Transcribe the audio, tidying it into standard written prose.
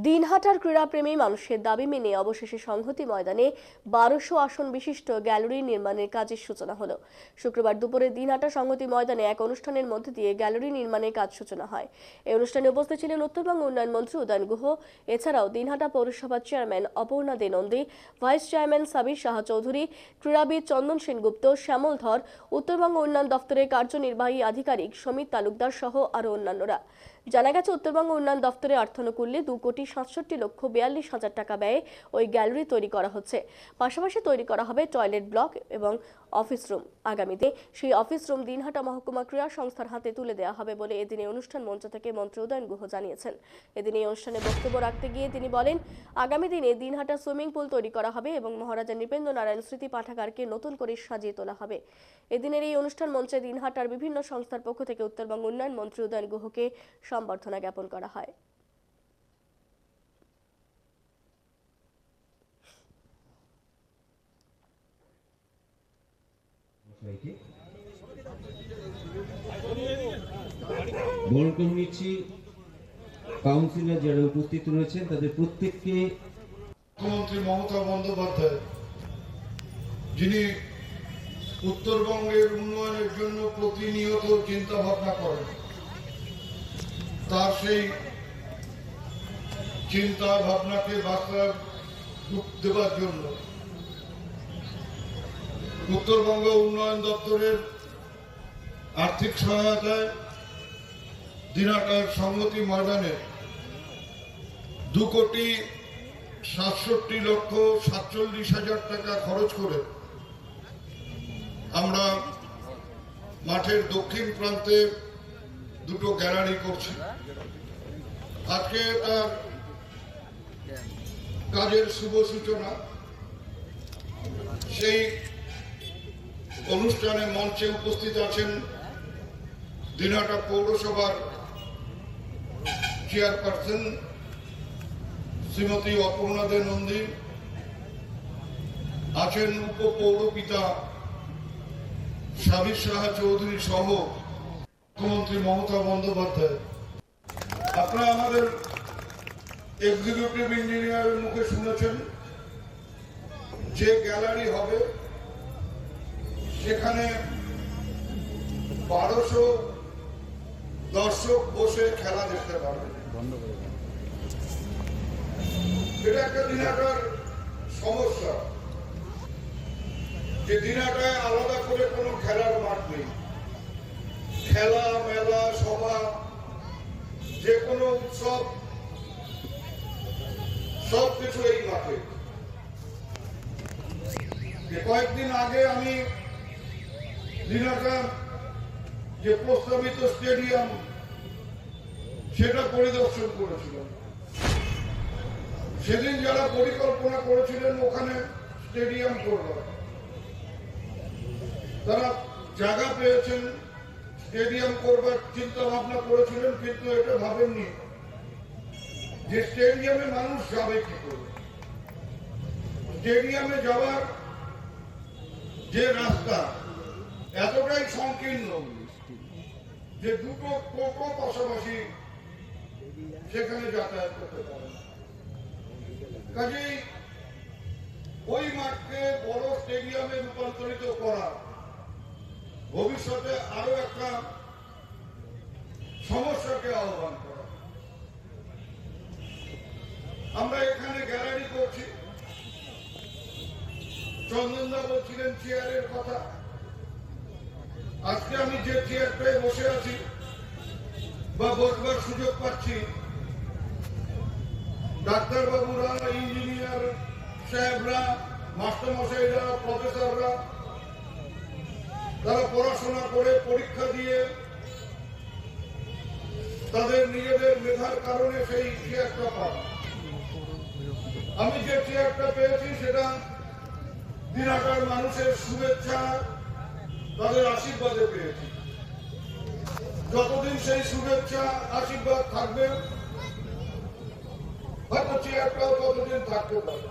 দিনহাটার ক্রীড়াপ্রেমী মানুষের দাবি মেনে অবশেষে সংহতি ময়দানে ১২০০ আসন বিশিষ্ট গ্যালারি নির্মাণের কাজের সূচনা হলো। শুক্রবার দুপুরে দিনহাটা সংহতি ময়দানে এক অনুষ্ঠানের মধ্যে দিয়ে গ্যালারি নির্মাণের কাজ সূচনা হয়। এই অনুষ্ঠানে উপস্থিত ছিলেন উত্তরবঙ্গ উন্নয়ন মন্ত্রী উদয়ন গুহ, এছাড়াও দিনহাটা পৌরসভার চেয়ারম্যান অপর্ণা দে নন্দী, ভাইস চেয়ারম্যান সাবির শাহ চৌধুরী, ক্রীড়াবিদ চন্দন সেনগুপ্ত, শ্যামল ধর, উত্তরবঙ্গ উন্নয়ন দফতরের কার্যনির্বাহী আধিকারিক সমিত তালুকদার সহ আরও অন্যান্যরা। জানা গেছে, উত্তরবঙ্গ উন্নয়ন দফতরের অর্থানুকূল্যে ২,৬৭,৪২,০০০ টাকা ব্যয়ে ওই গ্যালারি তৈরি করা হচ্ছে। পাশাপাশি তৈরি করা হবে টয়লেট ব্লক এবং অফিস রুম। আগামীতে সেই অফিস রুম দিনহাটা মহকুমা ক্রীড়া সংস্থার হাতে তুলে দেওয়া হবে বলে এদিন এই অনুষ্ঠান মঞ্চ থেকে মন্ত্রী উদয়ন গুহ জানিয়েছেন। এদিন এই অনুষ্ঠানে বক্তব্য রাখতে গিয়ে তিনি বলেন, আগামী দিনে দিনহাটা সুইমিং পুল তৈরি করা হবে এবং মহারাজা নৃপেন্দ্র নারায়ণ স্মৃতি পাঠাগারকে নতুন করে সাজিয়ে তোলা হবে। এদিনের এই অনুষ্ঠান মঞ্চে দিনহাটার বিভিন্ন সংস্থার পক্ষ থেকে উত্তরবঙ্গ উন্নয়ন মন্ত্রী উদয়ন গুহকে সম্বর্ধনা জ্ঞাপন করা হয়। বরণ করে নিচ্ছি কাউন্সিলর যারা উপস্থিত রয়েছেন তাদের প্রত্যেককে। মুখ্যমন্ত্রী মমতা বন্দ্যোপাধ্যায়, যিনি উত্তরবঙ্গের উন্নয়নের জন্য প্রতিনিয়ত চিন্তা ভাবনা করেন, তার সেই চিন্তা ভাবনাকে বাস্তব রূপ দেওয়ার জন্য উত্তরবঙ্গ উন্নয়ন দপ্তরের আর্থিক সহায়তায় দিনহাটার সংহতি ময়দানে ২,৬৭,৪২,০০০ টাকা খরচ করে আমরা মাঠের দক্ষিণ প্রান্তে দুটো গ্যালারি করছি। আজকে তার কাজের শুভ সূচনা। সেই অনুষ্ঠানে মঞ্চে উপস্থিত আছেন দিনহাটা পৌরসভার চেয়ারপারসন শ্রীমতী অপর্ণা দে নন্দী, আছেন উপপৌরপিতা সাবির শাহ চৌধুরী সহ মুখ্যমন্ত্রী মমতা বন্দ্যোপাধ্যায়। আপনারা আমাদের এক্সিকিউটিভ ইঞ্জিনিয়ারের মুখে শুনেছেন যে গ্যালারি হবে সেখানে ১২০০ দর্শক বসে খেলা দেখতে পারবে। এটা একটা দিনহাটার সমস্যা যে দিনহাটায় আলাদা করে কোনো খেলার মাঠ নেই। খেলা, মেলা, সভা, যে কোনো উৎসব সবকিছু এই মাঠে। কয়েকদিন আগে আমি দিনহাটা যে প্রস্তাবিত স্টেডিয়াম সেটা পরিদর্শন করেছিলাম। সেদিন যারা পরিকল্পনা করেছিলেন ওখানে স্টেডিয়াম করবার, তারা জায়গা পেয়েছেন, স্টেডিয়াম করবার চিন্তা ভাবনা করেছিলেন, কিন্তু এটা ভাবেননি যে স্টেডিয়ামে মানুষ যাবে কি করে। স্টেডিয়ামে যাওয়ার যে রাস্তা এতটাই সংকীর্ণ যে দুটো টোটো পাশাপাশি সেখানে যাতায়াত করতে পারে। কাজেই ওই মাঠকে বড় স্টেডিয়ামে রূপান্তরিত করা ভবিষ্যতে আরো একটা সমস্যাকে আহ্বান করা। আমরা এখানে গ্যালারি করছি, চন্দনদা বলছিলেন চেয়ারের কথা। আজকে আমি যে চেয়ারটায় বসে আছি বা বসবার সুযোগ পাচ্ছি, ডাক্তারবাবুরা, ইঞ্জিনিয়ার সাহেবরা, মাস্টারমশাইরা, প্রফেসররা, তারা পড়াশোনা করে পরীক্ষা দিয়ে তাদের নিজেদের মেধার কারণে সেই চেয়ারটা পান। আমি যে চেয়ারটা পেয়েছি সেটা দিনহাটার মানুষের শুভেচ্ছা, তাদের আশীর্বাদে পেয়েছি। যতদিন সেই শুভেচ্ছা আশীর্বাদ থাকবে হয়তো চেয়ারটাও ততদিন থাকতে পারে।